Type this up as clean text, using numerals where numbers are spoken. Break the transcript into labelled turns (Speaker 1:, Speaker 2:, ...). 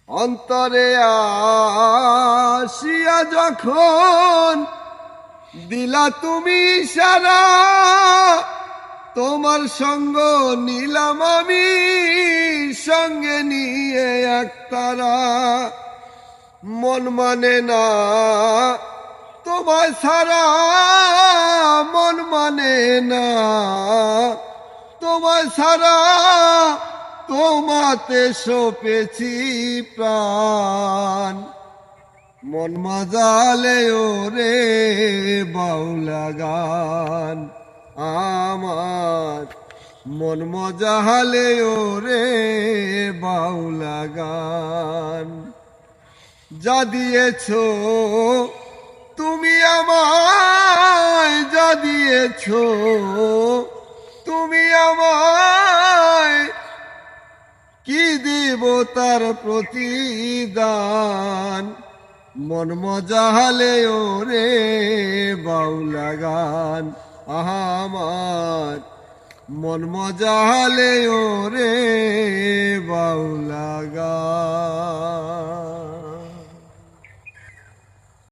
Speaker 1: অন্তরে আসিয়া যখন দিলা তুমি সারা, তোমার সঙ্গ নিলাম আমি সঙ্গে নিয়ে একতারা। মন মানে না তোমায় ছাড়া, মন মানে না তোমায় ছাড়া, তোমাতে সপেছি প্রাণ। মন মজালে ওরে বাউলা গান আমার, মন মজালে ওরে বাউলা গান। যা দিয়েছো তুমি আমায়, যা দিয়েছো তুমি আমায়, কি দিব তার প্রতিদান। মন মজালে ওরে বাউলা গান আমার, মন মজালে ওরে বাউলা গান।